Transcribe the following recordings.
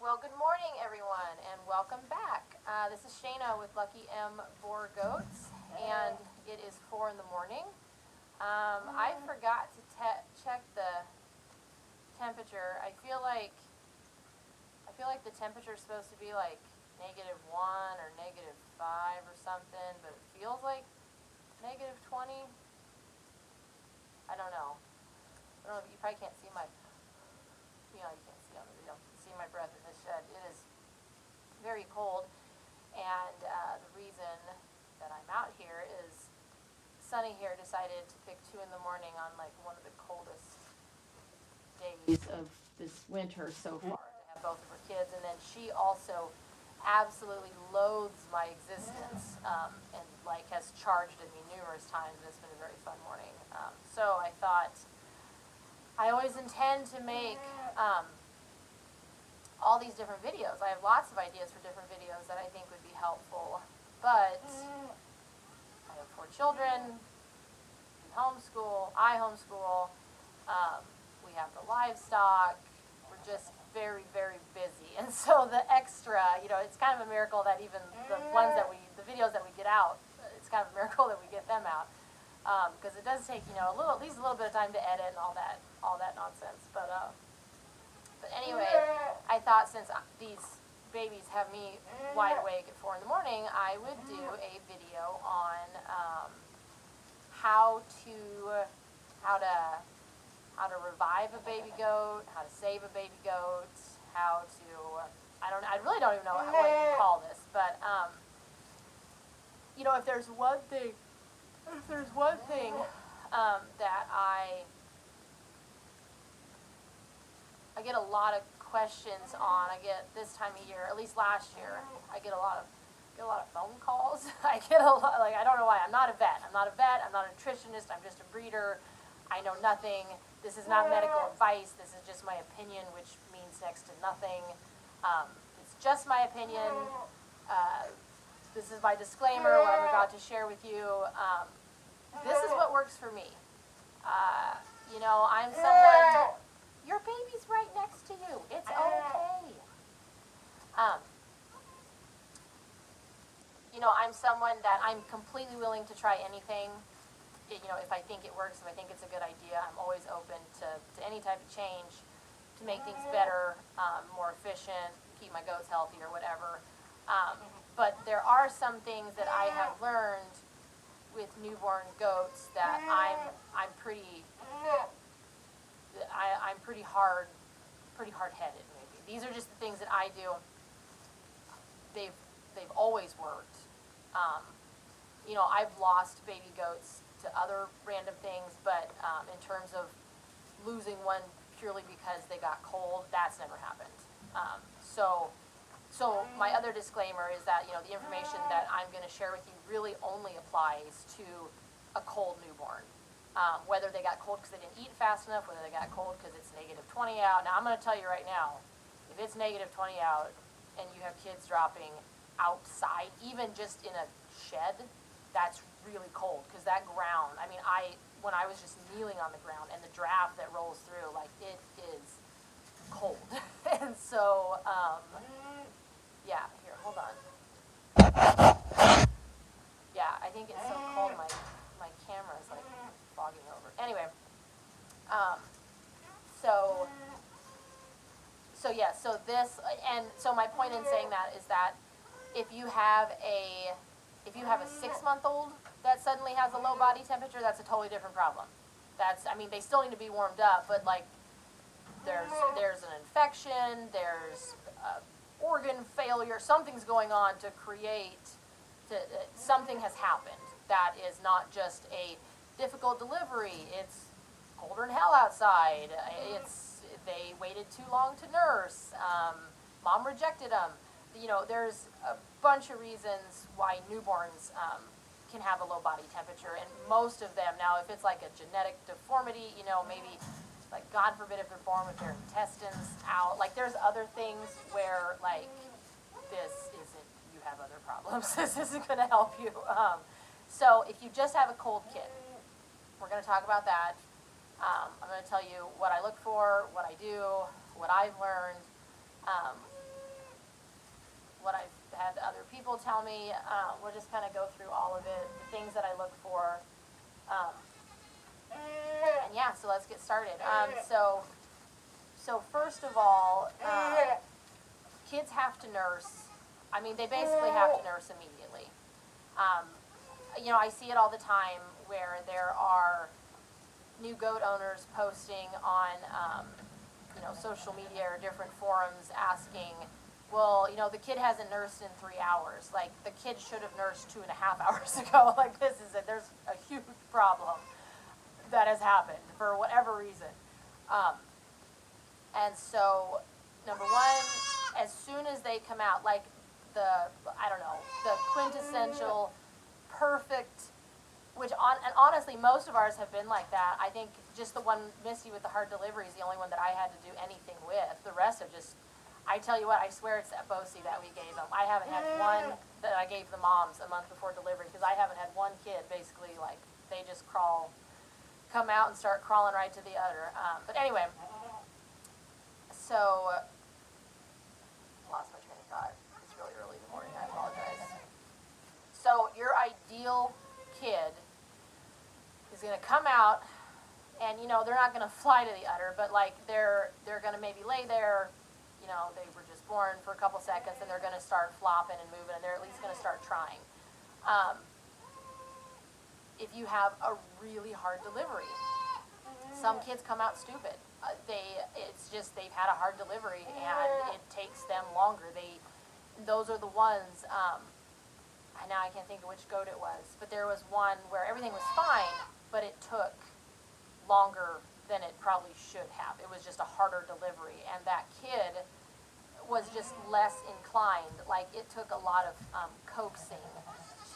Well, good morning, everyone, and welcome back. This is Shayna with Lucky M Boer Goats, and it is 4 in the morning. I forgot to check the temperature. I feel like the temperature is supposed to be like -1 or -5 or something, but it feels like -20. I don't know. You probably can't see you can't see on the video. You can see my breath in this shed. It is very cold, and the reason that I'm out here is Sunny here decided to pick 2 in the morning on like one of the coldest days of this winter so far to have both of her kids, and then she also absolutely loathes my existence, and like has charged at me numerous times, and it's been a very fun morning. So I thought I always intend to make all these different videos. I have lots of ideas for different videos that I think would be helpful, but I have 4 children, we homeschool, I homeschool, we have the livestock, we're just very, very busy, and so the extra, it's kind of a miracle that even the videos that we get out, it's kind of a miracle that we get them out, because it does take, at least a little bit of time to edit and all that nonsense, but anyway, I thought since these babies have me wide awake at 4 in the morning, I would do a video on how to revive a baby goat, how to save a baby goat, I really don't even know what you call this, but if there's one thing that I get a lot of questions on. I get this time of year, at least last year, I get a lot of phone calls. I get a lot, I don't know why. I'm not a vet. I'm not a nutritionist. I'm just a breeder. I know nothing. This is not medical advice. This is just my opinion, which means next to nothing. It's just my opinion. This is my disclaimer, what I'm about to share with you. This is what works for me. I'm someone... Your baby's right next to you. It's okay. I'm someone that I'm completely willing to try anything. If I think it works, if I think it's a good idea, I'm always open to any type of change to make things better, more efficient, keep my goats healthy or whatever. But there are some things that I have learned with newborn goats that I'm pretty hard-headed, maybe. These are just the things that I do. They've always worked. I've lost baby goats to other random things, but in terms of losing one purely because they got cold, that's never happened. So my other disclaimer is that, the information that I'm going to share with you really only applies to a cold newborn. Whether they got cold because they didn't eat fast enough, whether they got cold because it's -20 out. Now, I'm going to tell you right now, if it's -20 out and you have kids dropping outside, even just in a shed, that's really cold because that ground, when I was just kneeling on the ground and the draft that rolls through, it is cold. And so, yeah, here, hold on. Yeah, I think it's so cold, my camera's fogging over. Anyway, so my point in saying that is that if you have a 6-month-old that suddenly has a low body temperature, that's a totally different problem. They still need to be warmed up, but there's an infection, there's organ failure, something's going on something has happened that is not just a difficult delivery. It's colder than hell outside. They waited too long to nurse. Mom rejected them. There's a bunch of reasons why newborns can have a low body temperature, and most of them, now if it's like a genetic deformity, maybe God forbid if they're born with their intestines out, there's other things where you have other problems. This isn't going to help you. So if you just have a cold kid, we're going to talk about that. I'm going to tell you what I look for, what I do, what I've learned. me, we'll just kind of go through all of it, the things that I look for. And yeah, so let's get started. So first of all, kids have to nurse. I mean, they basically have to nurse immediately. I see it all the time where there are new goat owners posting on, social media or different forums asking, well, the kid hasn't nursed in 3 hours. Like, the kid should have nursed 2.5 hours ago. Like, there's a huge problem that has happened for whatever reason. And so, number one, as soon as they come out, like the quintessential perfect, and honestly, most of ours have been like that. I think just the one, Missy with the hard delivery, is the only one that I had to do anything with. The rest are just, I tell you what, I swear it's that BOSI that we gave them. I haven't had one that I gave the moms a month before delivery, because I haven't had one kid, basically, like, they just come out and start crawling right to the udder. But anyway, so, lost my train of thought. It's really early in the morning, I apologize. So, your ideal kid is going to come out, and they're not going to fly to the udder, but like they're going to maybe lay there, they were just born for a couple seconds, and they're going to start flopping and moving, and they're at least going to start trying. If you have a really hard delivery, some kids come out stupid. They've had a hard delivery, and it takes them longer. Those are the ones. Now I can't think of which goat it was, but there was one where everything was fine, but it took longer than it probably should have. It was just a harder delivery, and that kid was just less inclined. Like, it took a lot of coaxing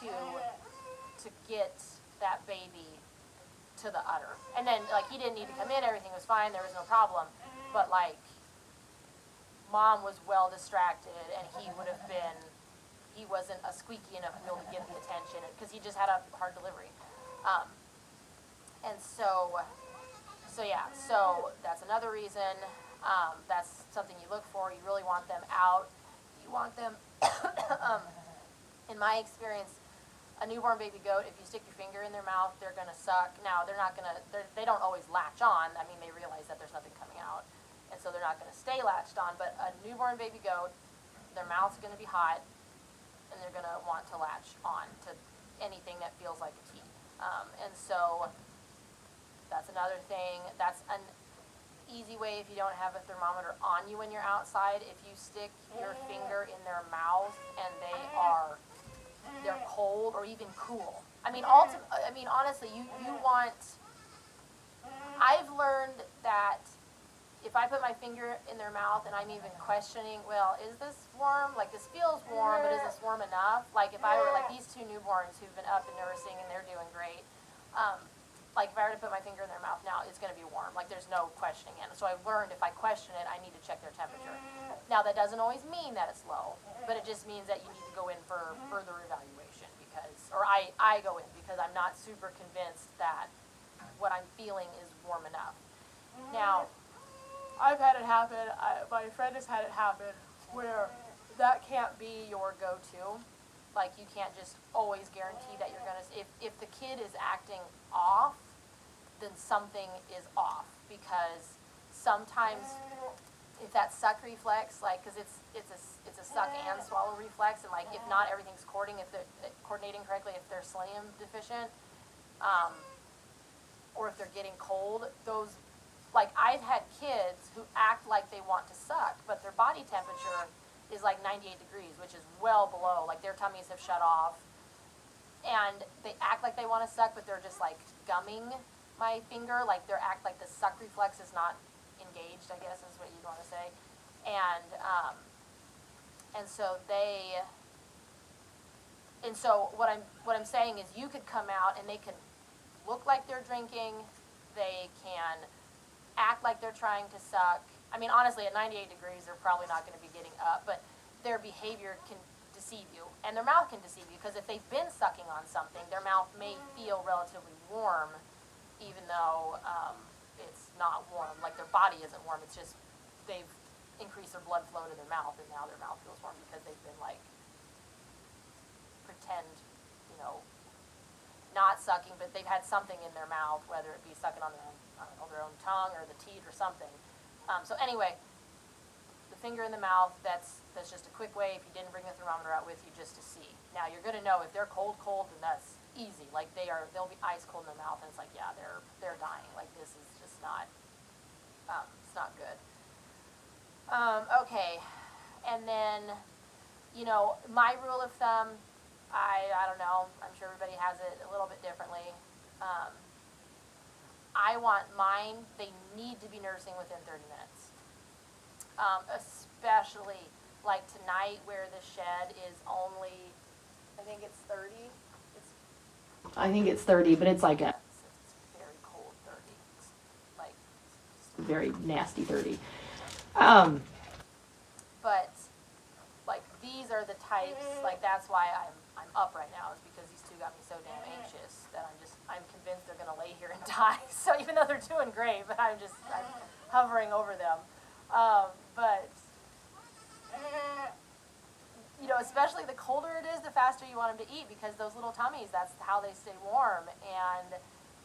to get that baby to the udder. And then, like, he didn't need to come in, everything was fine, there was no problem, but like, mom was well distracted, and he wasn't a squeaky enough mule to get the attention, because he just had a hard delivery. And so that's another reason. That's something you look for. You really want them out. You want them, in my experience, a newborn baby goat, if you stick your finger in their mouth, they're going to suck. Now, they don't always latch on. I mean, they realize that there's nothing coming out, and so they're not going to stay latched on, but a newborn baby goat, their mouth's going to be hot, and they're going to want to latch on to anything that feels like a teeth. And so that's another thing. That's an easy way if you don't have a thermometer on you when you're outside. If you stick your finger in their mouth and they're cold or even cool. I mean, honestly, you want. I've learned that if I put my finger in their mouth and I'm even questioning, well, is this warm? Like, this feels warm, but is this warm enough? Like, if I were like these two newborns who've been up and nursing and they're doing great, like if I were to put my finger in their mouth now, it's going to be warm. Like, there's no questioning it. So I've learned if I question it, I need to check their temperature. Now, that doesn't always mean that it's low, but it just means that you need to go in for further evaluation, or I go in because I'm not super convinced that what I'm feeling is warm enough. Now, I've had it happen, my friend has had it happen, where that can't be your go-to. Like, you can't just always guarantee that you're going to, if the kid is acting off, then something is off, because sometimes if that suck reflex, like, because it's a suck and swallow reflex, and like, if not everything's coordinating correctly, if they're selenium deficient, or if they're getting cold, those, like, I've had kids who act like they want to suck, but their body temperature is like 98 degrees, which is well below, like, their tummies have shut off, and they act like they want to suck, but they're just like gumming my finger, like the suck reflex is not engaged, I guess is what you'd want to say, and so what I'm saying is, you could come out and they can look like they're drinking, they can act like they're trying to suck. I mean, honestly, at 98 degrees, they're probably not going to be getting up, but their behavior can deceive you, and their mouth can deceive you, because if they've been sucking on something, their mouth may feel relatively warm, even though it's not warm. Like, their body isn't warm, it's just they've increased their blood flow to their mouth, and now their mouth feels warm because they've been, like, pretend, you know, not sucking, but they've had something in their mouth, whether it be sucking on their own, I don't know, their own tongue or the teat or something. So anyway, the finger in the mouth, that's just a quick way, if you didn't bring the thermometer out with you, just to see. Now, you're going to know if they're cold, then that's easy. Like, they'll be ice cold in their mouth, and it's like, yeah, they're dying. Like, this is just not, it's not good. Okay, and then, you know, my rule of thumb, I don't know, I'm sure everybody has it a little bit differently. I want mine, they need to be nursing within 30 minutes. Especially like tonight where the shed is only, I think it's 30. I think it's 30, but it's like it's very cold 30. It's like very nasty 30. But like these are the types, like that's why I'm up right now, is because these two got me so damn anxious that I'm convinced they're gonna lay here and die. So even though they're doing great, but I'm hovering over them. But you know, especially the colder it is, the faster you want them to eat, because those little tummies, that's how they stay warm, and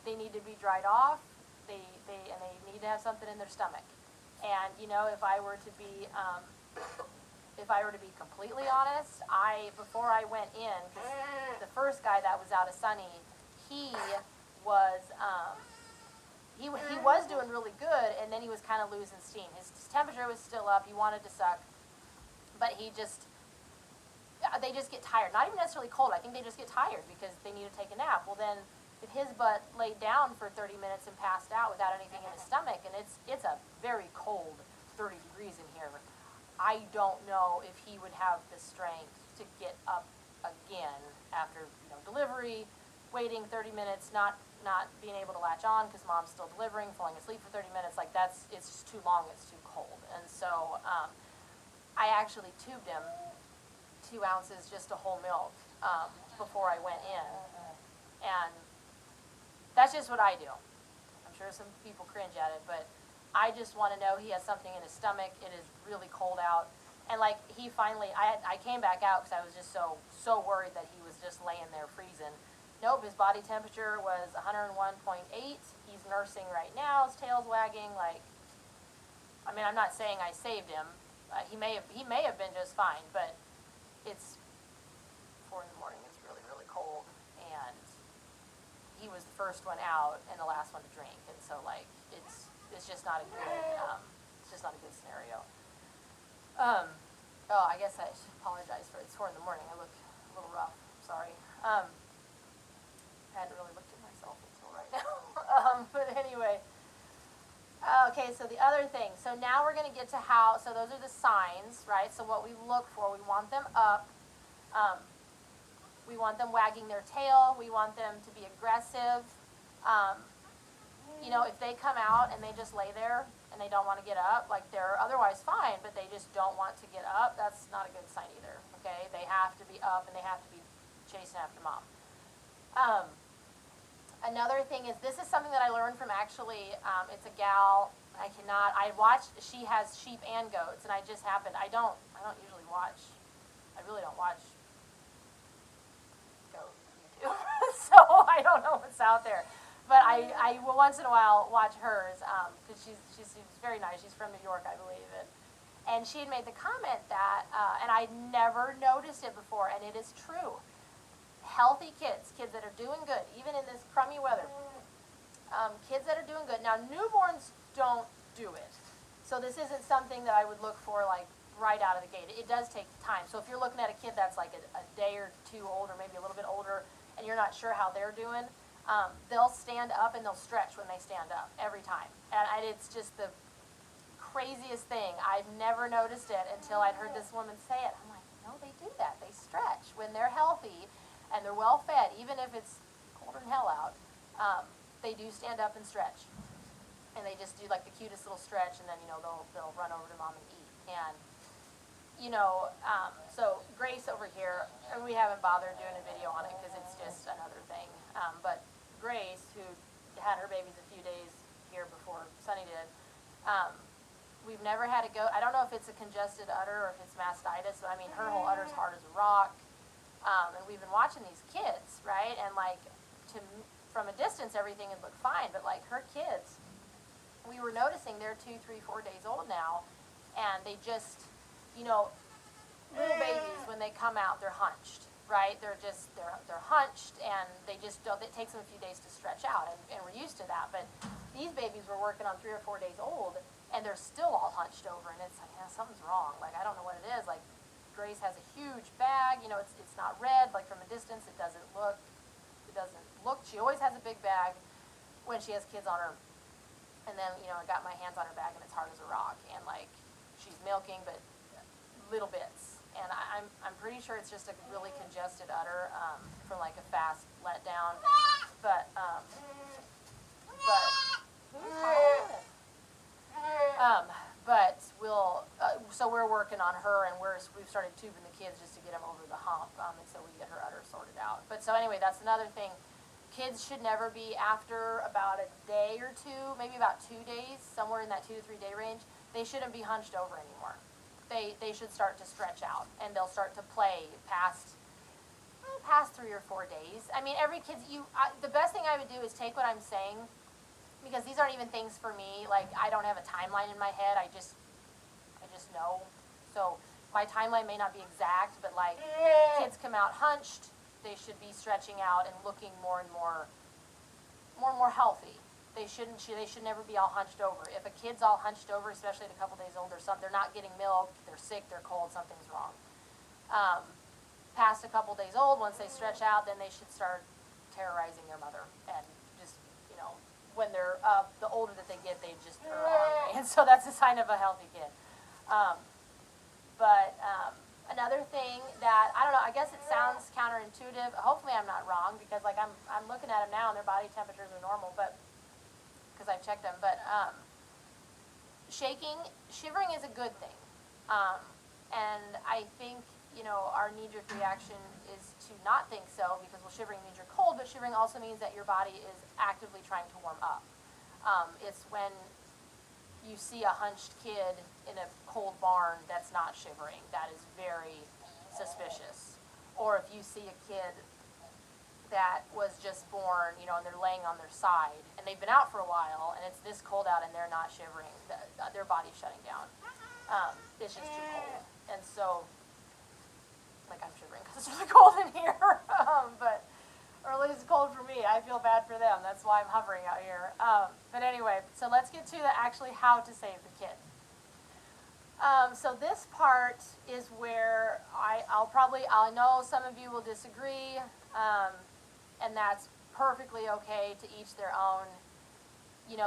they need to be dried off. They need to have something in their stomach. And you know, if I were to be completely honest, before I went in, because the first guy that was out of Sunny, he was doing really good, and then he was kind of losing steam. His temperature was still up. He wanted to suck, but they just get tired. Not even necessarily cold. I think they just get tired because they need to take a nap. Well, then if his butt laid down for 30 minutes and passed out without anything in his stomach, and it's a very cold 30 degrees in here, I don't know if he would have the strength to get up again after, you know, delivery, waiting 30 minutes, not being able to latch on because mom's still delivering, falling asleep for 30 minutes. Like it's just too long, it's too cold. And so I actually tubed him 2 ounces just of whole milk before I went in. And that's just what I do. I'm sure some people cringe at it, but I just want to know he has something in his stomach. It is really cold out. And like he finally, I came back out because I was just so worried that he was just laying there freezing. Nope, his body temperature was 101.8. He's nursing right now. His tail's wagging. Like, I mean, I'm not saying I saved him. He may have been just fine, but it's 4 in the morning. It's really, really cold, and he was the first one out and the last one to drink, and so like it's just not a good scenario. I guess I should apologize for it's 4 in the morning. I look a little rough. Sorry. I hadn't really looked at myself until right now. But anyway. Okay, so the other thing. So now we're going to get to so those are the signs, right? So what we look for, we want them up. We want them wagging their tail. We want them to be aggressive. You know, if they come out and they just lay there and they don't want to get up, like they're otherwise fine, but they just don't want to get up, that's not a good sign either, okay? They have to be up and they have to be chasing after mom. Another thing is, this is something that I learned from actually, it's a gal, she has sheep and goats, and I don't usually watch, I really don't watch goat YouTube, so I don't know what's out there. But I will once in a while watch hers, because she's very nice. She's from New York, I believe. And she had made the comment that, and I'd never noticed it before, and it is true. Healthy kids that are doing good, even in this crummy weather, kids that are doing good. Now, newborns don't do it. So this isn't something that I would look for, like, right out of the gate. It does take time. So if you're looking at a kid that's like a day or two old, or maybe a little bit older, and you're not sure how they're doing, they'll stand up and they'll stretch when they stand up every time. And it's just the craziest thing. I've never noticed it until I'd heard this woman say it. I'm like, no, they do that. They stretch when they're healthy and they're well fed, even if it's colder than hell out. They do stand up and stretch, and they just do like the cutest little stretch, and then they'll run over to mom and eat. And so Grace over here, and we haven't bothered doing a video on it because it's just another thing. But Grace, who had her babies a few days here before Sunny did, we've never had a goat. I don't know if it's a congested udder or if it's mastitis, but I mean, her whole udder's hard as a rock. And we've been watching these kids, right? And like, from a distance, everything would look fine, but like her kids, we were noticing they're 2, 3, 4 days old now, and they just, little babies, when they come out, they're hunched, right? They're hunched, and they just don't, it takes them a few days to stretch out, and we're used to that. But these babies were working on 3 or 4 days old, and they're still all hunched over, and it's like, something's wrong. Like, I don't know what it is. Like, Grace has a huge bag, it's not red, like from a distance, it doesn't look, she always has a big bag when she has kids on her. And then, I got my hands on her bag, and it's hard as a rock, and like, she's milking, but little bits. And I'm pretty sure it's just a really congested udder, from like a fast letdown. But so we're working on her, and we've started tubing the kids just to get them over the hump, and so we get her udder sorted out. But so anyway, that's another thing. Kids should never be, after about a day or two, maybe about 2 days, somewhere in that 2 to 3 day range, they shouldn't be hunched over anymore. They should start to stretch out, and they'll start to play past 3 or 4 days. I mean, every kid's, the best thing I would do is take what I'm saying, because these aren't even things for me. Like, I don't have a timeline in my head. I just know. So my timeline may not be exact, but like, kids come out hunched, they should be stretching out and looking more and more healthy. They should never be all hunched over. If a kid's all hunched over, especially at a couple days old or something, they're not getting milk, they're sick, they're cold, something's wrong. Past a couple days old, once they stretch out, then they should start terrorizing their mother. And just, when they're the older that they get, they just are hungry. And so that's a sign of a healthy kid. Another thing that, I don't know, I guess it sounds counterintuitive. Hopefully I'm not wrong, because like I'm looking at them now and their body temperatures are normal, but because I've checked them. But shivering is a good thing. And I think, our knee-jerk reaction is to not think so, because, well, shivering means you're cold, but shivering also means that your body is actively trying to warm up. It's when you see a hunched kid in a cold barn that's not shivering, that is very suspicious. Or if you see a kid that was just born, and they're laying on their side, and they've been out for a while, and it's this cold out, and they're not shivering, their body's shutting down. It's just too cold. And so, like, I'm shivering because it's really cold in here, or at least it's cold for me. I feel bad for them. That's why I'm hovering out here. But anyway, so let's get to actually how to save the kid. So this part is where I know some of you will disagree, and that's perfectly okay, to each their own.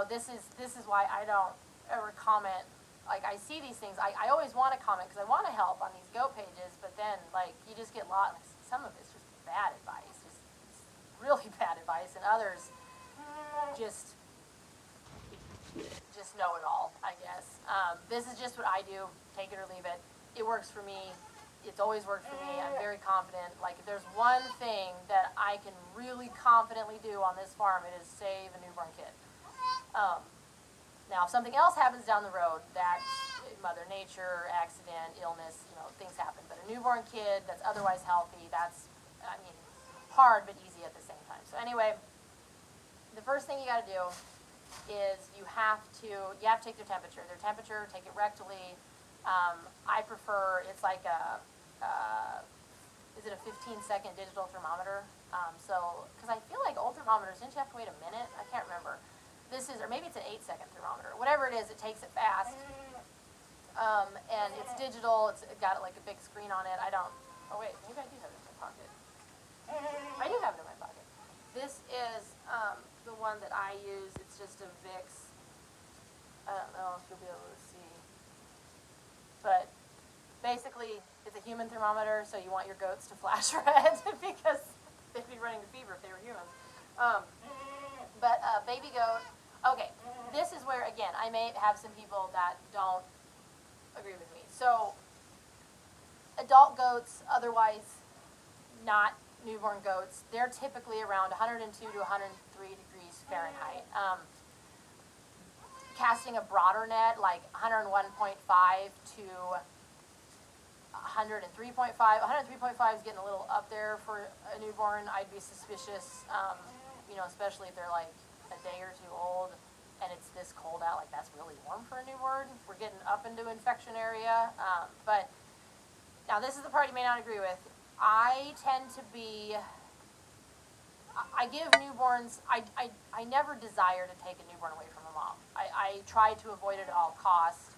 This is why I don't ever comment. Like, I see these things, I always want to comment because I want to help on these goat pages, but then, like, you just get lost. Some of it's just bad advice, just really bad advice, and others just know it all, I guess. This is just what I do, take it or leave it. It works for me. It's always worked for me. I'm very confident. Like, if there's one thing that I can really confidently do on this farm, it is save a newborn kid. Now, if something else happens down the road, that's Mother Nature, accident, illness, things happen. But a newborn kid that's otherwise healthy, that's, hard but easy at the same time. So anyway, the first thing you got to do is you have to take their temperature. Take it rectally. I prefer, it's like is it a 15-second digital thermometer? Because I feel like old thermometers, didn't you have to wait a minute? I can't remember. Or maybe it's an 8-second thermometer. Whatever it is, it takes it fast. And it's digital. It's got like a big screen on it. Oh wait, maybe I do have it in my pocket. I do have it in my pocket. This is the one that I use. It's just a Vicks. I don't know if you'll be able to see. But basically, it's a human thermometer, so you want your goats to flash red because they'd be running a fever if they were humans. But baby goat, okay, this is where, again, I may have some people that don't agree with me. So, adult goats, otherwise not newborn goats, they're typically around 102 to 103 degrees Fahrenheit. Casting a broader net, like 101.5 to 105 103.5. 103.5 is getting a little up there for a newborn. I'd be suspicious, especially if they're like a day or two old and it's this cold out. Like, that's really warm for a newborn. We're getting up into infection area. But now this is the part you may not agree with. I tend to be, I give newborns, I never desire to take a newborn away from a mom. I try to avoid it at all costs.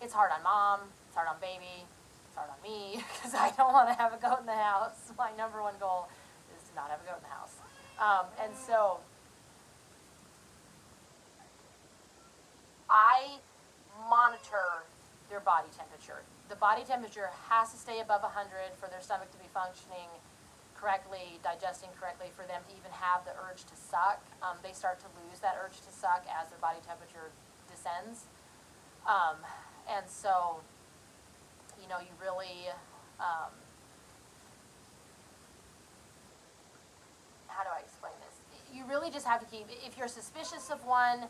It's hard on mom, it's hard on baby, it's hard on me, because I don't want to have a goat in the house. My number one goal is to not have a goat in the house. And so, I monitor their body temperature. The body temperature has to stay above 100 for their stomach to be functioning correctly, digesting correctly, for them to even have the urge to suck. They start to lose that urge to suck as their body temperature descends. And so, you really, how do I explain this? You really just have to keep, if you're suspicious of one,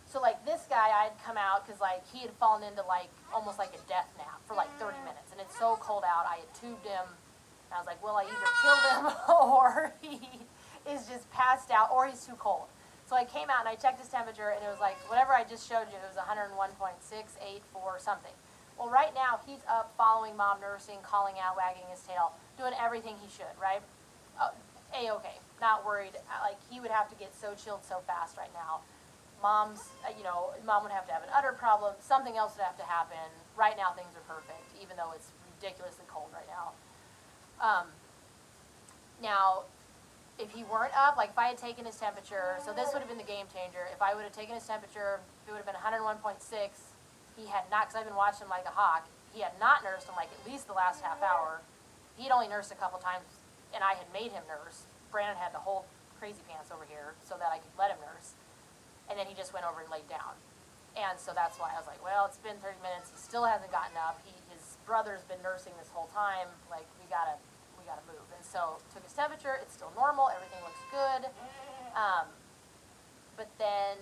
so like this guy, I'd come out because like he had fallen into like almost like a death nap for like 30 minutes, and it's so cold out. I had tubed him, and I was like, well, I either killed him or he is just passed out, or he's too cold. So I came out and I checked his temperature, and it was like whatever I just showed you. It was 101.684 something. Well, right now he's up, following mom, nursing, calling out, wagging his tail, doing everything he should, right? A-okay, not worried. Like, he would have to get so chilled so fast right now. Mom would have to have an udder problem. Something else would have to happen. Right now, things are perfect, even though it's ridiculously cold right now. Now, if he weren't up, like if I had taken his temperature, so this would have been the game changer. If I would have taken his temperature, it would have been 101.6. He had not, because I've been watching him like a hawk, he had not nursed him like at least the last half hour. He'd only nursed a couple times, and I had made him nurse. Brandon had to hold crazy pants over here so that I could let him nurse. And then he just went over and laid down. And so that's why I was like, well, it's been 30 minutes. He still hasn't gotten up. His brother's been nursing this whole time. Like, we gotta move. And so took his temperature. It's still normal. Everything looks good. But then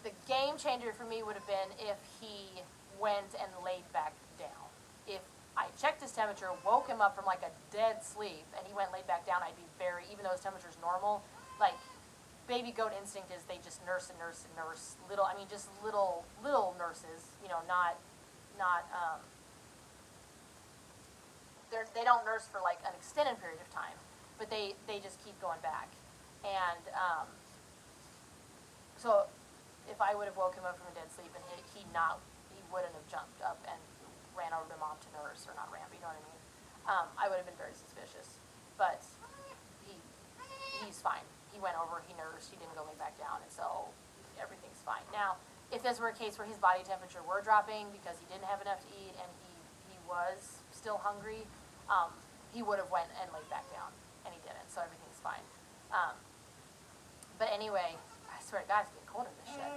the game changer for me would have been if he went and laid back down. If I checked his temperature, woke him up from like a dead sleep, and he went and laid back down, I'd be even though his temperature's normal, like, baby goat instinct is they just nurse and nurse and nurse. Just little nurses, they don't nurse for like an extended period of time, but they just keep going back. And so if I would have woke him up from a dead sleep and he wouldn't have jumped up and ran over to mom to nurse, or not ran, but you know what I mean? I would have been very suspicious, but he's fine. He went over, he nursed, he didn't go lay back down, and so everything's fine. Now, if this were a case where his body temperature were dropping because he didn't have enough to eat and he was still hungry, he would have went and laid back down, and he didn't, so everything's fine. But anyway, I swear to God, it's getting cold in this shit.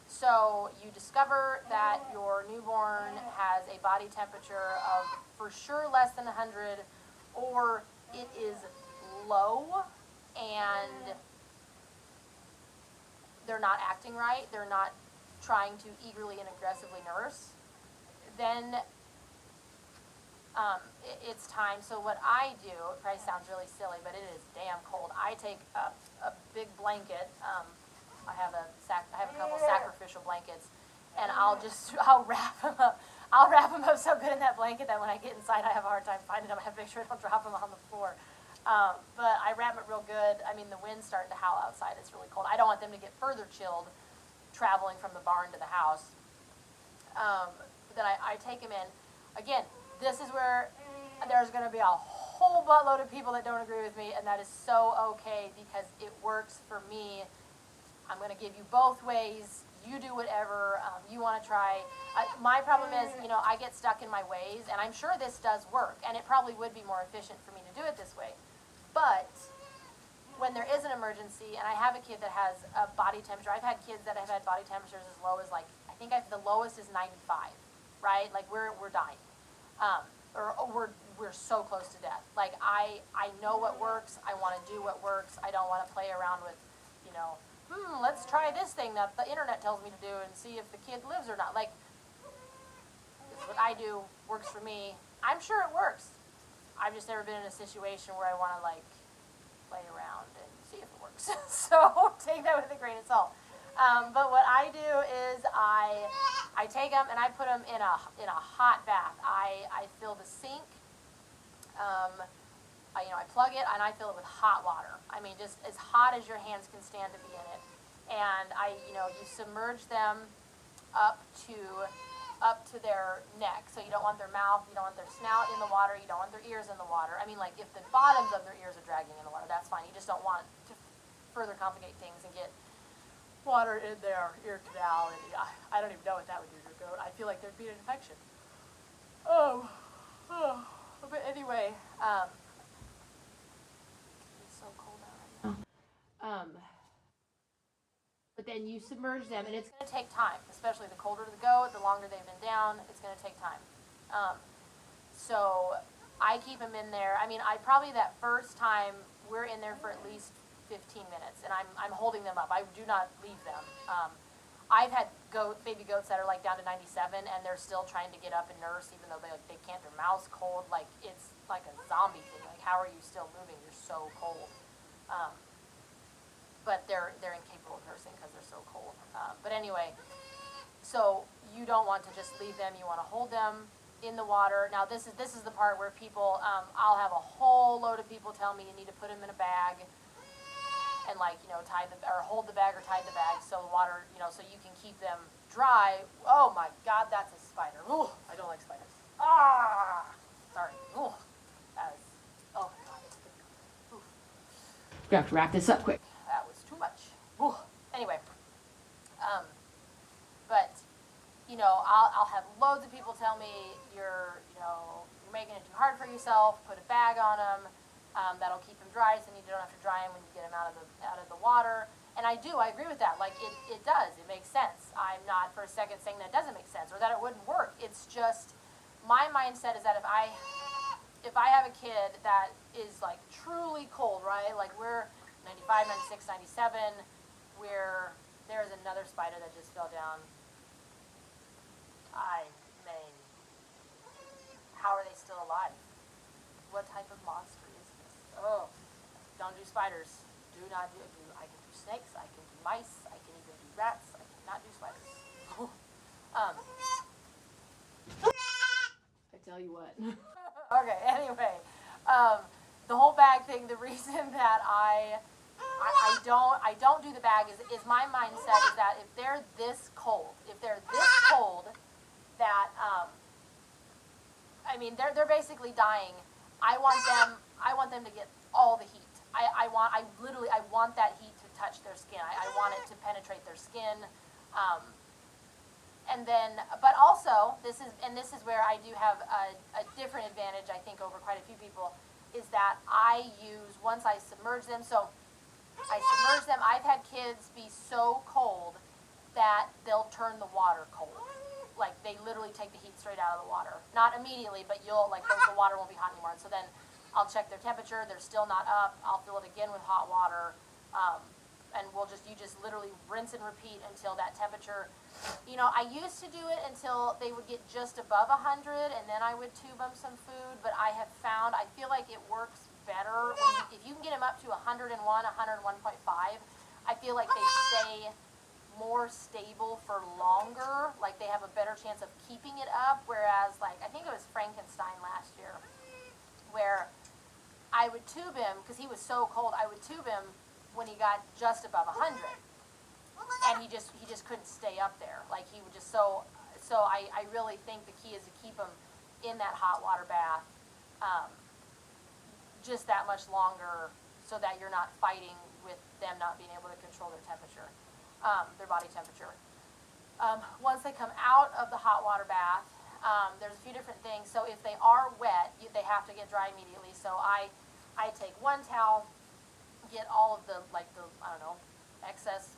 So you discover that your newborn has a body temperature of for sure less than 100, or it is low, and they're not acting right, they're not trying to eagerly and aggressively nurse, then it's time. So what I do, it probably sounds really silly, but it is damn cold. I take a big blanket. I have a couple sacrificial blankets, and I'll wrap them up. I'll wrap them up so good in that blanket that when I get inside, I have a hard time finding them. I have to make sure I don't drop them on the floor. But I wrap it real good. I mean, the wind's starting to howl outside. It's really cold. I don't want them to get further chilled traveling from the barn to the house. But then I take them in. Again, this is where there's going to be a whole buttload of people that don't agree with me, and that is so okay because it works for me. I'm going to give you both ways. You do whatever you want to try. My problem is, I get stuck in my ways, and I'm sure this does work, and it probably would be more efficient for me to do it this way. But when there is an emergency, and I have a kid that has a body temperature, I've had kids that have had body temperatures as low as the lowest is 95, right? Like we're dying, or we're so close to death. Like I know what works. I want to do what works. I don't want to play around with, let's try this thing that the internet tells me to do and see if the kid lives or not. Like, what I do works for me. I'm sure it works. I've just never been in a situation where I want to like play around and see if it works. So take that with a grain of salt. But what I do is I take them and I put them in a hot bath. I fill the sink. I plug it and I fill it with hot water. I mean, just as hot as your hands can stand to be in it. And you submerge them up to their neck. So you don't want their mouth, you don't want their snout in the water, you don't want their ears in the water. I mean, like if the bottoms of their ears are dragging in the water, that's fine. You just don't want to further complicate things and get water in their ear canal. And I don't even know what that would do to a goat. I feel like there'd be an infection. But anyway, it's so cold out right now. But then you submerge them, and it's going to take time, especially the colder the goat, the longer they've been down, it's going to take time. So I keep them in there. I mean, probably that first time, we're in there for at least 15 minutes, and I'm holding them up. I do not leave them. I've had baby goats that are like down to 97, and they're still trying to get up and nurse, even though they can't. Their mouth's cold. Like it's like a zombie thing. Like how are you still moving? You're so cold. But they're incapable of nursing because they're so cold. But anyway, so you don't want to just leave them. You want to hold them in the water. Now this is the part where people, I'll have a whole load of people tell me you need to put them in a bag and hold the bag or tie the bag so the water, so you can keep them dry. Oh my God, that's a spider. Ooh, I don't like spiders. Ah, sorry. Ooh, that is, oh my God. Ooh. We have to wrap this up quick. That was too much. Ooh. Anyway, but I'll have loads of people tell me you're making it too hard for yourself. Put a bag on them. That'll keep them dry, so you don't have to dry them when you get them out of the water. And I agree with that. Like it does. It makes sense. I'm not for a second saying that it doesn't make sense or that it wouldn't work. It's just my mindset is that if I have a kid that is like truly cold, right? Like we're 95, 96, 97, where there's another spider that just fell down. I mean, how are they still alive? What type of monster is this? Oh, don't do spiders. Do not do. I can do snakes. I can do mice. I can even do rats. I cannot do spiders. I tell you what. Okay. Anyway, the whole bag thing. The reason that I don't do the bag is my mindset is that if they're this cold, that I mean they're basically dying. I want them to get all the heat. I want that heat to touch their skin. I want it to penetrate their skin. And then, but also, this is where I do have a different advantage, I think, over quite a few people, is that once I submerge them, so I submerge them, I've had kids be so cold that they'll turn the water cold. Like, they literally take the heat straight out of the water. Not immediately, but the water won't be hot anymore. And so then I'll check their temperature. They're still not up. I'll fill it again with hot water. And you just literally rinse and repeat until that temperature. I used to do it until they would get just above 100, and then I would tube them some food. But I feel like it works better if you can get them up to 101, 101.5. I feel like they stay more stable for longer, like they have a better chance of keeping it up, whereas like I think it was Frankenstein last year where I would tube him because he was so cold. I would tube him when he got just above 100 and he just couldn't stay up there. Like he would just so I really think the key is to keep him in that hot water bath just that much longer so that you're not fighting with them not being able to control their temperature. Their body temperature. Once they come out of the hot water bath, there's a few different things. So if they are wet, they have to get dry immediately. So I take one towel, get all of the excess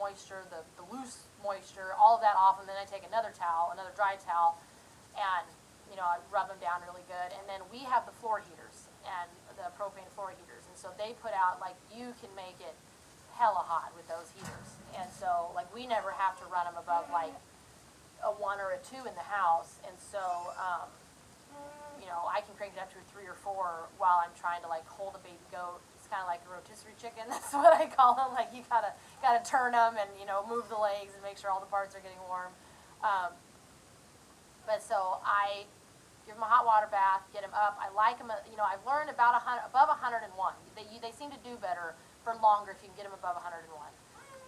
moisture, the loose moisture, all of that off, and then I take another towel, another dry towel, and I rub them down really good. And then we have the floor heaters and the propane floor heaters, and so they put out you can make it hella hot with those heaters. And so we never have to run them above a 1 or a 2 in the house, and so, you know, I can crank it up to a 3 or 4 while I'm trying to like hold a baby goat. It's kind of like a rotisserie chicken. That's what I call them. Like you gotta turn them and, you know, move the legs and make sure all the parts are getting warm. But so I give them a hot water bath, get them up. I like them. You know, I've learned about above 101. They seem to do better for longer if you can get them above 101.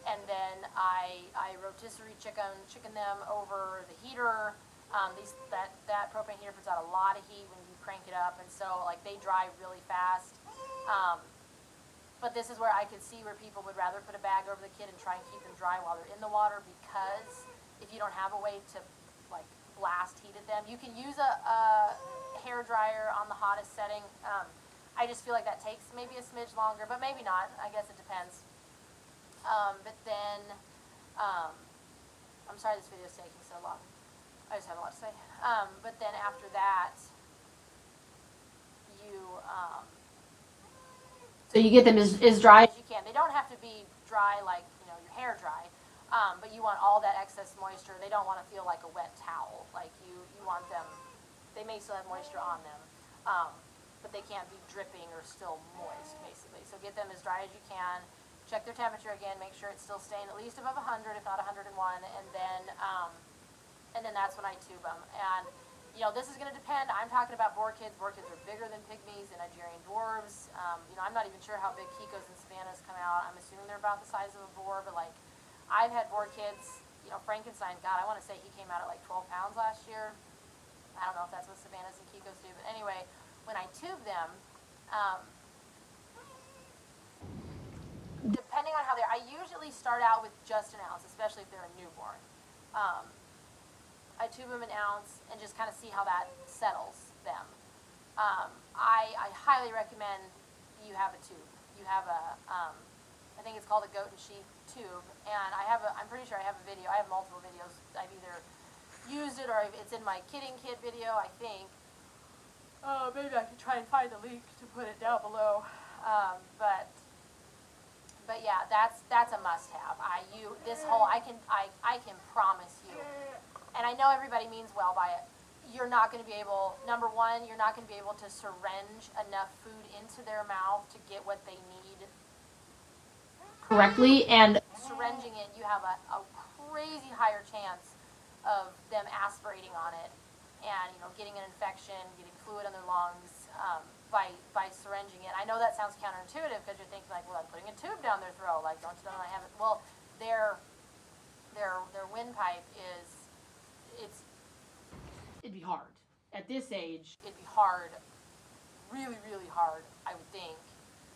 And then I rotisserie chicken them over the heater. That propane heater puts out a lot of heat when you crank it up, and so like they dry really fast. But this is where I could see where people would rather put a bag over the kid and try and keep them dry while they're in the water, because if you don't have a way to like blast heat at them, you can use a hair dryer on the hottest setting. I just feel like that takes maybe a smidge longer, but maybe not. I guess it depends. But then, I'm sorry this video is taking so long. I just have a lot to say. But then after that, so you get them as dry as you can. They don't have to be dry like, you know, your hair dry, but you want all that excess moisture. They don't want to feel like a wet towel. Like you want them, they may still have moisture on them, but they can't be dripping or still moist, basically. So get them as dry as you can. Check their temperature again, make sure it's still staying at least above 100, if not 101, and then that's when I tube them. And, you know, this is going to depend. I'm talking about Boer kids. Boer kids are bigger than pygmies and Nigerian dwarves. You know, I'm not even sure how big Kikos and Savannahs come out. I'm assuming they're about the size of a boar, but, like, I've had Boer kids, you know, Frankenstein, God, I want to say he came out at, like, 12 pounds last year. I don't know if that's what Savannahs and Kikos do, but anyway, when I tube them, depending on how they are, I usually start out with just an ounce, especially if they're a newborn. I tube them an ounce and just kind of see how that settles them. I highly recommend you have a tube. You have a, I think it's called a goat and sheep tube, and I'm pretty sure I have a video. I have multiple videos. I've either used it or it's in my kidding kit video, I think. Maybe I can try and find the link to put it down below. But yeah, that's a must-have. I can promise you, and I know everybody means well by it. You're not going to be able. Number one, you're not going to be able to syringe enough food into their mouth to get what they need correctly. And syringing it, you have a crazy higher chance of them aspirating on it, and you know, getting an infection, getting fluid in their lungs. By syringing it. I know that sounds counterintuitive because you're thinking like, well, I'm putting a tube down their throat. Like, don't you know I have it? Well, their windpipe it'd be hard. At this age, it'd be hard, really, really hard, I would think.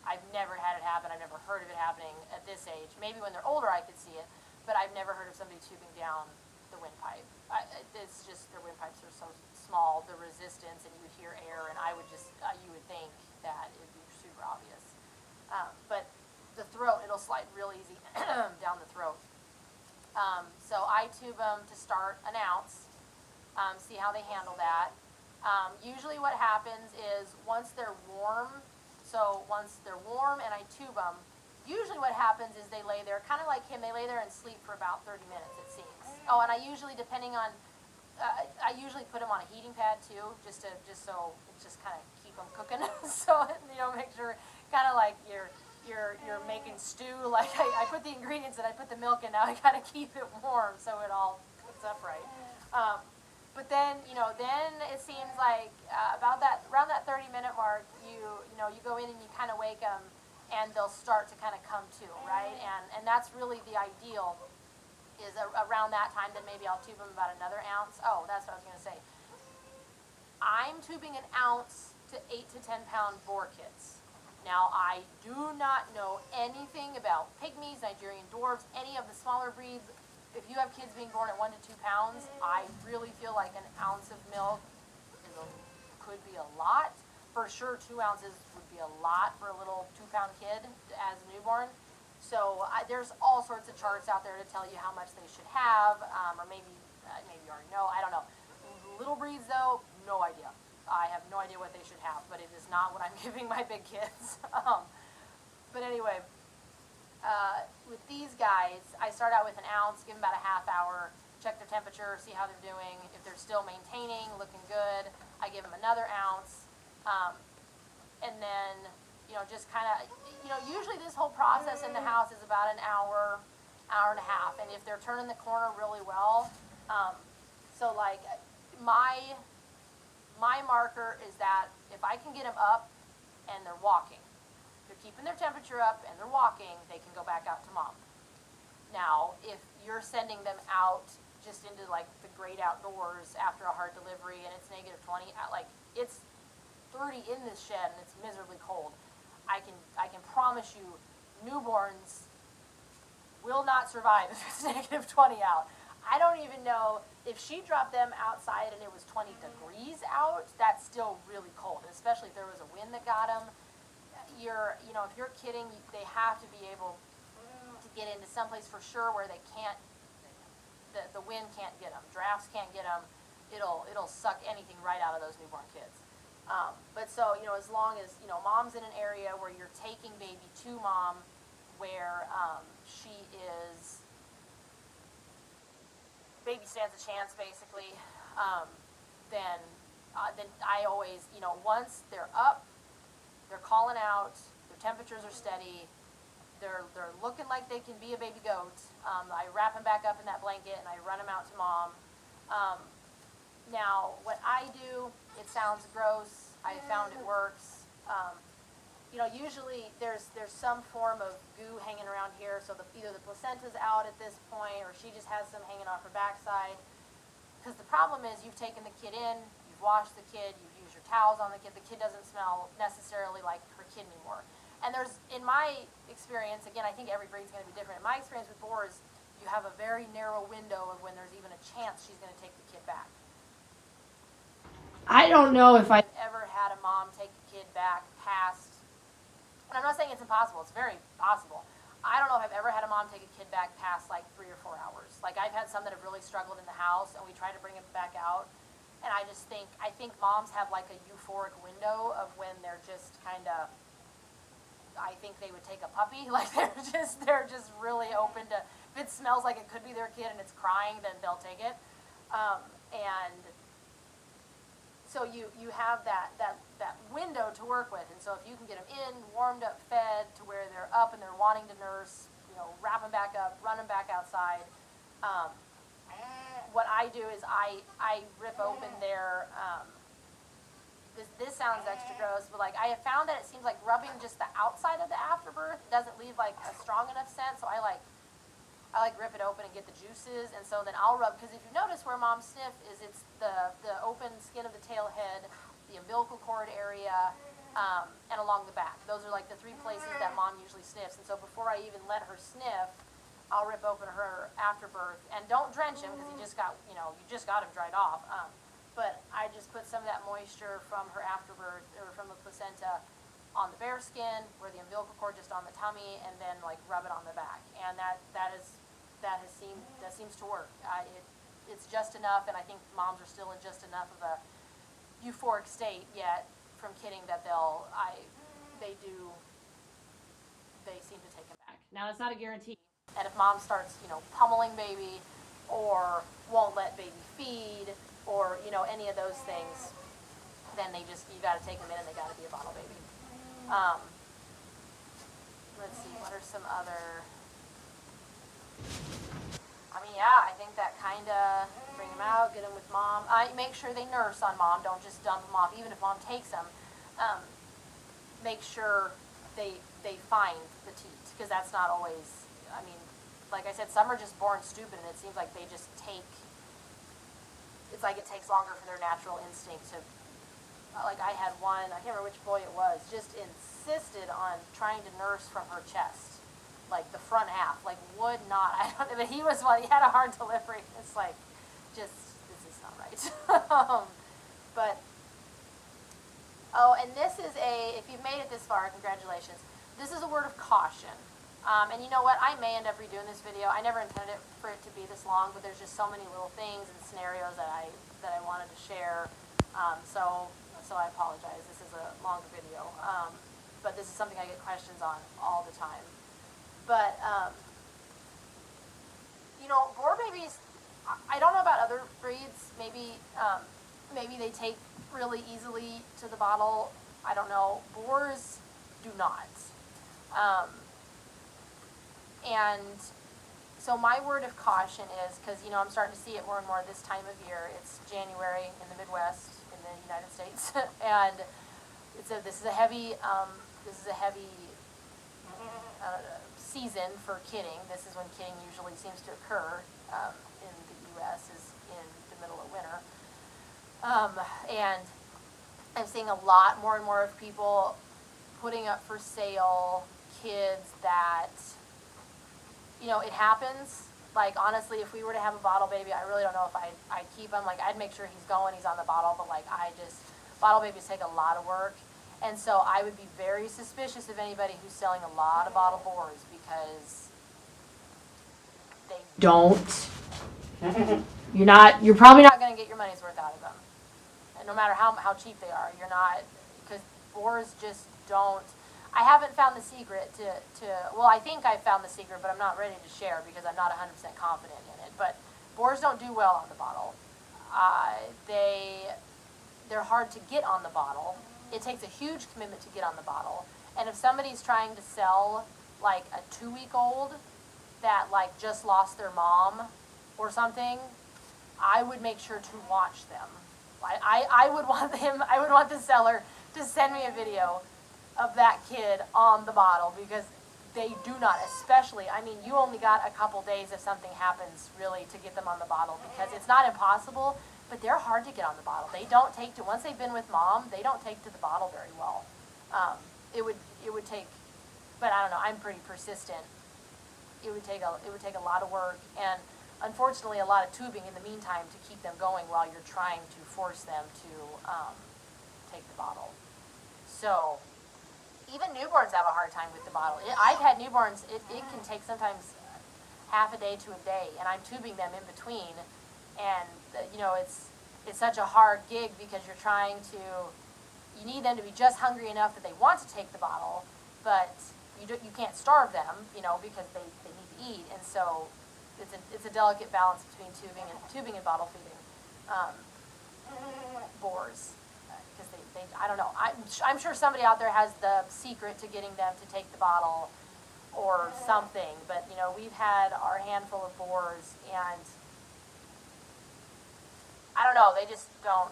I've never had it happen. I've never heard of it happening at this age. Maybe when they're older I could see it, but I've never heard of somebody tubing down the windpipe. It's just their windpipes are so small, the resistance, and you would hear air, and I would just, you would think that it would be super obvious. But the throat, it'll slide real easy down the throat. So I tube them to start an ounce, see how they handle that. Usually what happens is once they're warm and I tube them, usually what happens is they lay there, kind of like him, they lay there and sleep for about 30 minutes, it seems. Oh, and I usually, depending on, I usually put them on a heating pad too, just so it just kind of keep them cooking. So, you know, make sure, kind of like you're making stew. Like I put the ingredients and I put the milk in. Now I gotta keep it warm so it all cooks up right. But then, you know, then it seems like around that 30-minute mark, you go in and you kind of wake them, and they'll start to kind of come to, right? And that's really the ideal. Is around that time, then maybe I'll tube them about another ounce. Oh, that's what I was going to say. I'm tubing an ounce to 8 to 10 pound Boer kids. Now, I do not know anything about pygmies, Nigerian dwarves, any of the smaller breeds. If you have kids being born at 1 to 2 pounds, I really feel like an ounce of milk could be a lot. For sure, 2 ounces would be a lot for a little 2-pound kid as a newborn. So there's all sorts of charts out there to tell you how much they should have, or maybe you already know. I don't know. Little breeds, though, no idea. I have no idea what they should have, but it is not what I'm giving my big kids. But anyway, with these guys, I start out with an ounce, give them about a half hour, check their temperature, see how they're doing. If they're still maintaining, looking good, I give them another ounce. And then, just kind of, usually this whole process in the house is about an hour, hour and a half. And if they're turning the corner really well, so like my marker is that if I can get them up and they're walking, they're keeping their temperature up and they're walking, they can go back out to mom. Now, if you're sending them out just into like the great outdoors after a hard delivery and it's negative 20, like it's 30 in this shed and it's miserably cold, I can promise you newborns will not survive if it's negative 20 out. I don't even know if she dropped them outside and it was 20 degrees out, that's still really cold, especially if there was a wind that got them. If you're kidding, they have to be able to get into someplace for sure where they can't, the wind can't get them, drafts can't get them. It'll suck anything right out of those newborn kids. But so, as long as, mom's in an area where you're taking baby to mom, where baby stands a chance basically, then I always, once they're up, they're calling out, their temperatures are steady, they're looking like they can be a baby goat, I wrap them back up in that blanket and I run them out to mom. Now, what I do, it sounds gross, I found it works. Usually there's some form of goo hanging around here, so either the placenta's out at this point, or she just has some hanging off her backside. Because the problem is you've taken the kid in, you've washed the kid, you've used your towels on the kid doesn't smell necessarily like her kid anymore. And in my experience, again, I think every breed's going to be different. In my experience with Boers, you have a very narrow window of when there's even a chance she's going to take the kid back. I don't know if I've ever had a mom take a kid back past, and I'm not saying it's impossible, it's very possible. I don't know if I've ever had a mom take a kid back past like 3 or 4 hours. Like I've had some that have really struggled in the house and we try to bring them back out. And I think moms have like a euphoric window of when they're just kind of, I think they would take a puppy. Like they're just really open to, if it smells like it could be their kid and it's crying, then they'll take it. And so you have that window to work with, and so if you can get them in, warmed up, fed to where they're up and they're wanting to nurse, wrap them back up, run them back outside. What I do is I rip open their, this sounds extra gross, but like I have found that it seems like rubbing just the outside of the afterbirth doesn't leave like a strong enough scent, so I rip it open and get the juices, and so then I'll rub, because if you notice where moms sniff is it's the open skin of the tail head, the umbilical cord area, and along the back. Those are like the 3 places that mom usually sniffs, and so before I even let her sniff, I'll rip open her afterbirth, and don't drench him because you just got him dried off, but I just put some of that moisture from her afterbirth, or from the placenta, on the bare skin, where the umbilical cord just on the tummy, and then like rub it on the back, and that seems to work. It's just enough, and I think moms are still in just enough of a euphoric state yet from kidding that they seem to take them back. Now it's not a guarantee, and if mom starts pummeling baby, or won't let baby feed, or any of those things, then you got to take them in and they got to be a bottle baby. Let's see, what are some other, I think that kind of, bring them out, get them with mom. Make sure they nurse on mom, don't just dump them off, even if mom takes them. Make sure they find the teat, because that's not always, like I said, some are just born stupid, and it seems like they just it's like it takes longer for their natural instinct to, like I had one, I can't remember which boy it was, just insisted on trying to nurse from her chest, like the front half, like would not, I don't know, but he had a hard delivery. It's like, this is not right. And this is if you've made it this far, congratulations. This is a word of caution. And you know what, I may end up redoing this video. I never intended for it to be this long, but there's just so many little things and scenarios that I wanted to share. So I apologize, this is a longer video, but this is something I get questions on all the time. But, Boer babies, I don't know about other breeds. Maybe maybe they take really easily to the bottle. I don't know. Boers do not. And so my word of caution is, because, you know, I'm starting to see it more and more this time of year. It's January in the Midwest in the United States, and this is a heavy season for kidding. This is when kidding usually seems to occur in the U.S. is in the middle of winter, and I'm seeing a lot more and more of people putting up for sale kids that, you know, it happens. Like, honestly, if we were to have a bottle baby, I really don't know if I'd keep him. Like, I'd make sure he's on the bottle, but, like, bottle babies take a lot of work. And so I would be very suspicious of anybody who's selling a lot of bottle Boers, because they don't, you're probably not going to get your money's worth out of them. And no matter how cheap they are, you're not, because Boers just don't. I haven't found the secret well, I think I've found the secret, but I'm not ready to share because I'm not 100% confident in it. But Boers don't do well on the bottle. They're hard to get on the bottle. It takes a huge commitment to get on the bottle. And if somebody's trying to sell, like, a 2-week-old that, like, just lost their mom or something, I would make sure to watch them. I would want the seller to send me a video of that kid on the bottle, because they do not, especially, I mean, you only got a couple days if something happens really to get them on the bottle, because it's not impossible, but they're hard to get on the bottle. They don't take to, once they've been with mom, they don't take to the bottle very well. It would take, but I don't know, I'm pretty persistent. It would take a lot of work, and unfortunately a lot of tubing in the meantime to keep them going while you're trying to force them to take the bottle. So even newborns have a hard time with the bottle. I've had newborns, it can take sometimes half a day to a day, and I'm tubing them in between, and you know, it's such a hard gig, because you need them to be just hungry enough that they want to take the bottle, but you can't starve them, you know, because they need to eat, and so it's a delicate balance between tubing and bottle feeding Boers. Because I don't know. I'm sure somebody out there has the secret to getting them to take the bottle or something. But, you know, we've had our handful of Boers, and I don't know. They just don't.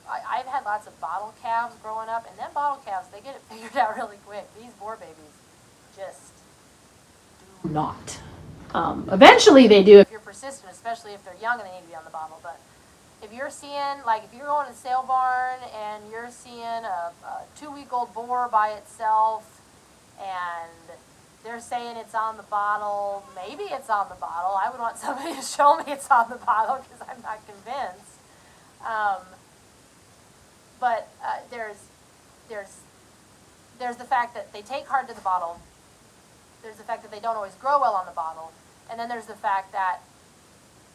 I've had lots of bottle calves growing up, and them bottle calves, they get it figured out really quick. These Boer babies just do not. Eventually they do if you're persistent, especially if they're young and they need to be on the bottle. But if you're seeing, like, if you're going to the sale barn and you're seeing a 2-week-old Boer by itself and they're saying it's on the bottle, maybe it's on the bottle. I would want somebody to show me it's on the bottle, because I'm not convinced. But there's the fact that they take hard to the bottle. There's the fact that they don't always grow well on the bottle. And then there's the fact that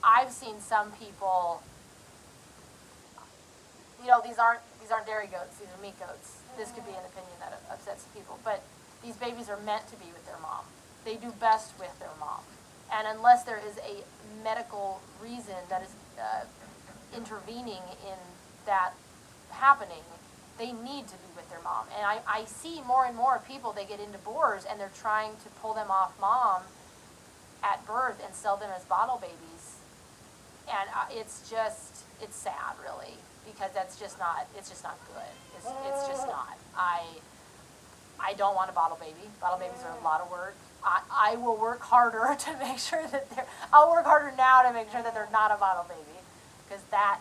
I've seen some people, you know, these aren't dairy goats, these are meat goats. This could be an opinion that upsets people, but these babies are meant to be with their mom. They do best with their mom. And unless there is a medical reason that is intervening in that happening, they need to be with their mom. And I see more and more people, they get into Boers and they're trying to pull them off mom at birth and sell them as bottle babies. And it's sad, really, because it's just not good. It's just not. I don't want a bottle baby. Bottle babies are a lot of work. I will work harder to make sure that I'll work harder now to make sure that they're not a bottle baby, because that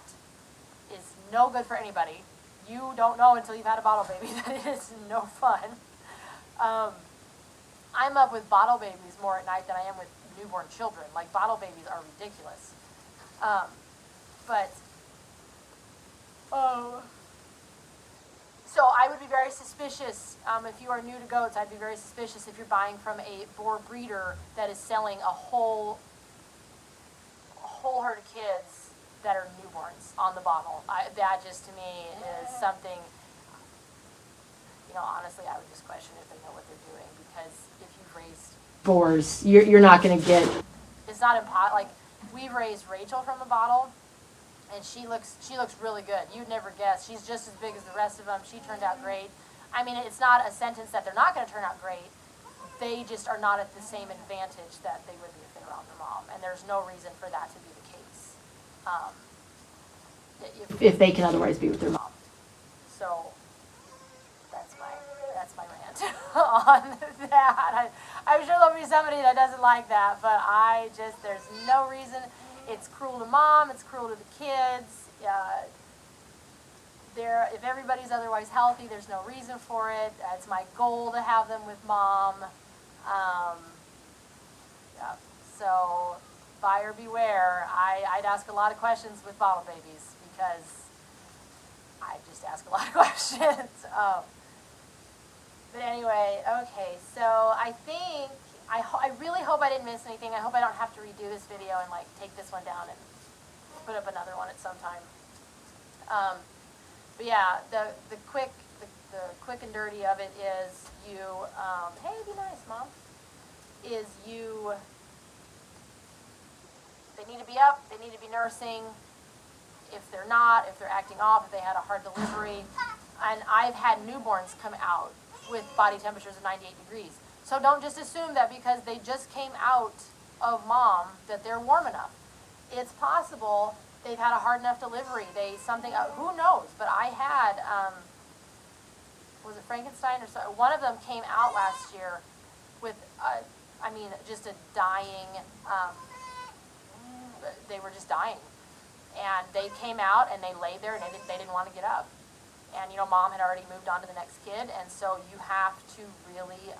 is no good for anybody. You don't know until you've had a bottle baby that it is no fun. I'm up with bottle babies more at night than I am with newborn children. Like, bottle babies are ridiculous. So I would be very suspicious, if you are new to goats, I'd be very suspicious if you're buying from a Boer breeder that is selling a whole herd of kids that are newborns on the bottle. That just, to me, is something, you know, honestly, I would just question if they know what they're doing, because if you've raised Boers, you're not going to get, it's not impossible, like, we raised Rachel from a bottle, and she looks really good. You'd never guess. She's just as big as the rest of them. She turned out great. I mean, it's not a sentence that they're not going to turn out great. They just are not at the same advantage that they would be if they were on their mom, and there's no reason for that to be the case. If they can otherwise be with their mom. So that's my rant on that. I'm sure there'll be somebody that doesn't like that, but there's no reason. It's cruel to mom. It's cruel to the kids. If everybody's otherwise healthy, there's no reason for it. It's my goal to have them with mom. Yeah. So, buyer beware. I'd ask a lot of questions with bottle babies because I just ask a lot of questions. But anyway, okay. So I really hope I didn't miss anything. I hope I don't have to redo this video and like take this one down and put up another one at some time. But yeah, the quick and dirty of it is hey, be nice, Mom. They need to be up, they need to be nursing. If they're not, if they're acting off, if they had a hard delivery. And I've had newborns come out with body temperatures of 98 degrees. So don't just assume that because they just came out of mom that they're warm enough. It's possible they've had a hard enough delivery. Who knows? But I had, was it Frankenstein or so? One of them came out last year with, just a dying, they were just dying. And they came out and they laid there and they didn't want to get up. And, mom had already moved on to the next kid. And so you have to really,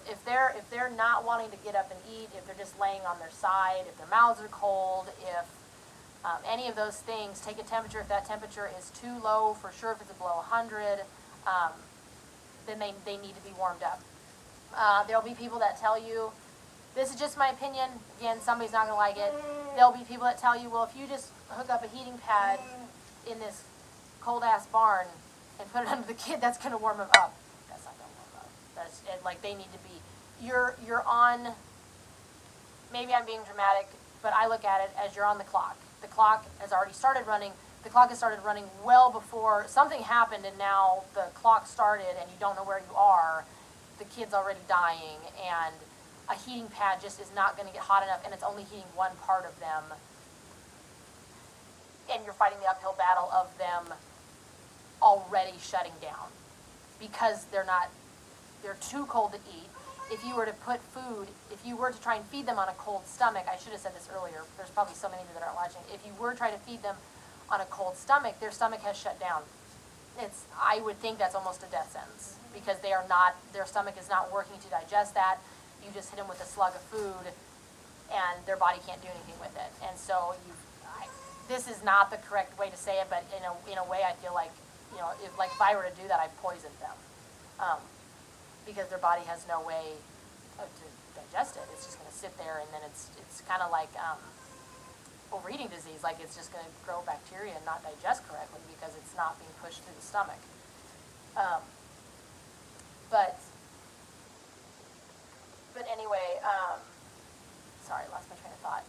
if they're not wanting to get up and eat, if they're just laying on their side, if their mouths are cold, if any of those things, take a temperature. If that temperature is too low, for sure, if it's below 100, then they need to be warmed up. There'll be people that tell you, this is just my opinion, again, somebody's not going to like it. There'll be people that tell you, well, if you just hook up a heating pad in this cold-ass barn and put it under the kid, that's going to warm them up. That's not going to warm them up. They need to be, you're on, maybe I'm being dramatic, but I look at it as you're on the clock. The clock has already started running. The clock has started running well before something happened, and now the clock started and you don't know where you are. The kid's already dying, and a heating pad just is not going to get hot enough, and it's only heating one part of them. And you're fighting the uphill battle of them already shutting down because they're too cold to eat. If you were to put food, if you were to try and feed them on a cold stomach, I should have said this earlier, there's probably so many of you that aren't watching. If you were to try to feed them on a cold stomach, their stomach has shut down. I would think that's almost a death sentence because their stomach is not working to digest that. You just hit them with a slug of food and their body can't do anything with it. And so this is not the correct way to say it, but in a way I feel like, if I were to do that, I've poisoned them. Because their body has no way to digest it. It's just going to sit there, and then it's kind of like overeating disease. Like it's just going to grow bacteria and not digest correctly because it's not being pushed through the stomach. But anyway, sorry, I lost my train of thought.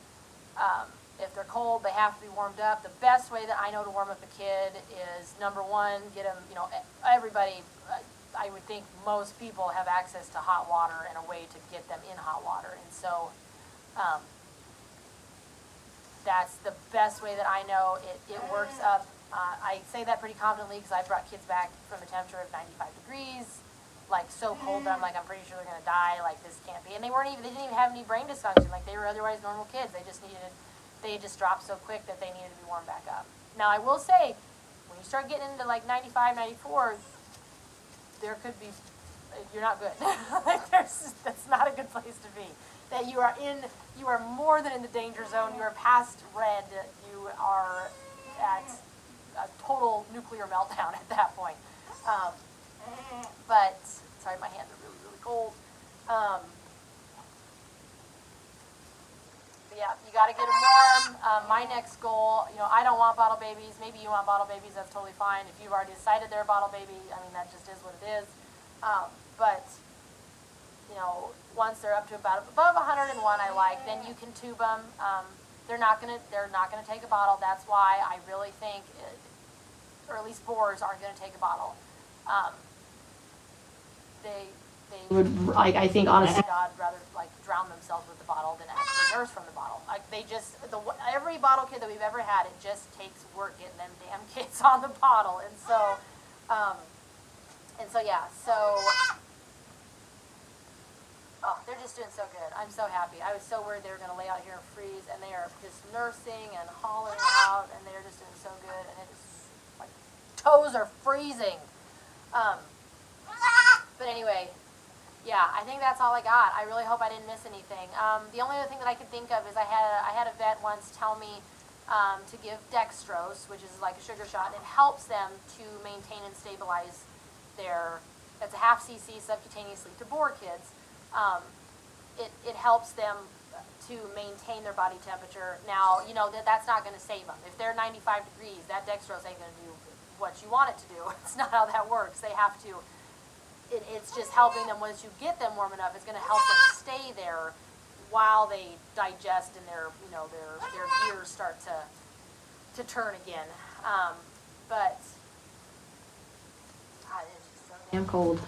If they're cold, they have to be warmed up. The best way that I know to warm up a kid is, number one, get them, everybody, I would think most people have access to hot water and a way to get them in hot water. And so that's the best way that I know. It works up. I say that pretty confidently because I brought kids back from a temperature of 95 degrees, like so cold that I'm pretty sure they're going to die. Like this can't be. And they didn't even have any brain dysfunction. Like they were otherwise normal kids. They just dropped so quick that they needed to be warmed back up. Now I will say, when you start getting into like 95, 94, there could be, you're not good. That's not a good place to be. That you are more than in the danger zone. You are past red. You are at a total nuclear meltdown at that point. But, sorry, my hands are really, really cold. But yeah, you got to get them warm. My next goal, I don't want bottle babies. Maybe you want bottle babies. That's totally fine. If you've already decided they're a bottle baby, that just is what it is. But once they're up to about above 101, I like, then you can tube them. They're not gonna take a bottle. That's why I really think, or at least Boers aren't gonna take a bottle. They would, like, I think, honestly, God, rather like drown themselves with the bottle than actually nurse from the bottle. Like, they just, every bottle kid that we've ever had, it just takes work getting them damn kids on the bottle. And so yeah, oh, they're just doing so good. I'm so happy. I was so worried they were going to lay out here and freeze, and they are just nursing and hollering out, and they're just doing so good, and it is, like, toes are freezing. But anyway, yeah, I think that's all I got. I really hope I didn't miss anything. The only other thing that I could think of is I had a vet once tell me to give dextrose, which is like a sugar shot, and it helps them to maintain and stabilize it's a half cc subcutaneously to Boer kids. It helps them to maintain their body temperature. Now, that's not going to save them. If they're 95 degrees, that dextrose ain't going to do what you want it to do. It's not how that works. They have to, it's just helping them. Once you get them warm enough, it's going to help them stay there while they digest and their gears start to turn again. But God, it's just so damn cold.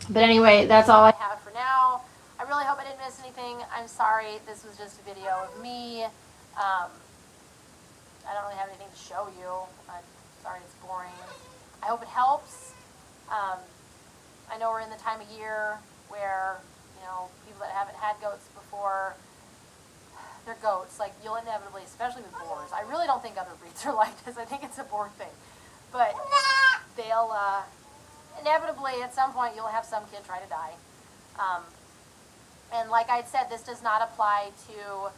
But anyway, that's all I have for now. I really hope I didn't miss anything. I'm sorry. This was just a video of me. I don't really have anything to show you. I'm sorry it's boring. I hope it helps. I know we're in the time of year where, people that haven't had goats before, they're goats. Like, you'll inevitably, especially with Boers. I really don't think other breeds are like this. I think it's a Boer thing. But they'll, inevitably, at some point, you'll have some kid try to die. And like I said, this does not apply to,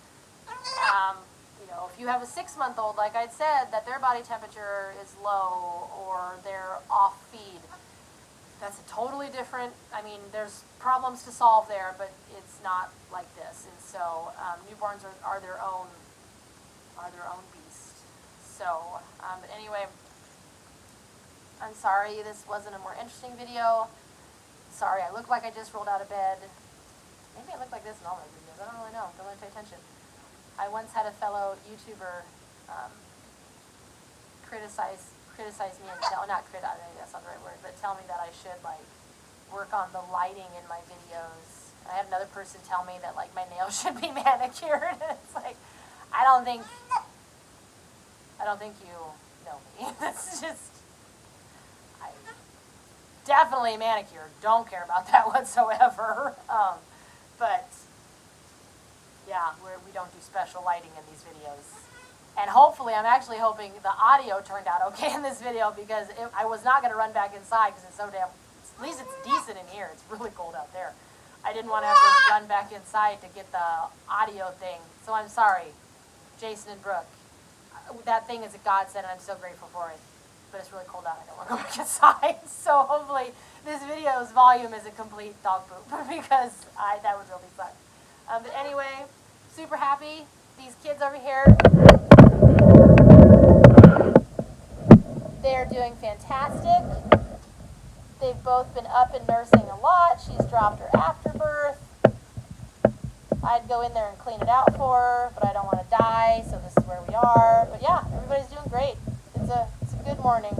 if you have a 6-month-old, like I said, that their body temperature is low or they're off feed. That's a totally different, there's problems to solve there, but it's not like this. And so newborns are their own beast. So, but anyway, I'm sorry this wasn't a more interesting video. Sorry, I look like I just rolled out of bed. Maybe I look like this in all my videos. I don't really know. Don't really pay attention. I once had a fellow YouTuber criticize me and that's not the right word, but tell me that I should work on the lighting in my videos. I had another person tell me that my nails should be manicured. It's like, I don't think you know me. That's just, I definitely manicured. Don't care about that whatsoever. But yeah, we don't do special lighting in these videos. And hopefully, I'm actually hoping the audio turned out okay in this video, because I was not going to run back inside because it's so damn, at least it's decent in here. It's really cold out there. I didn't want to have to run back inside to get the audio thing. So I'm sorry, Jason and Brooke. That thing is a godsend, and I'm so grateful for it. But it's really cold out. I don't want to go back inside. So hopefully, this video's volume is a complete dog poop, because that would really suck. But anyway, super happy. These kids over here, they're doing fantastic. They've both been up and nursing a lot. She's dropped her afterbirth. I'd go in there and clean it out for her, but I don't want to die, so this is where we are. But yeah, everybody's doing great. It's a good morning.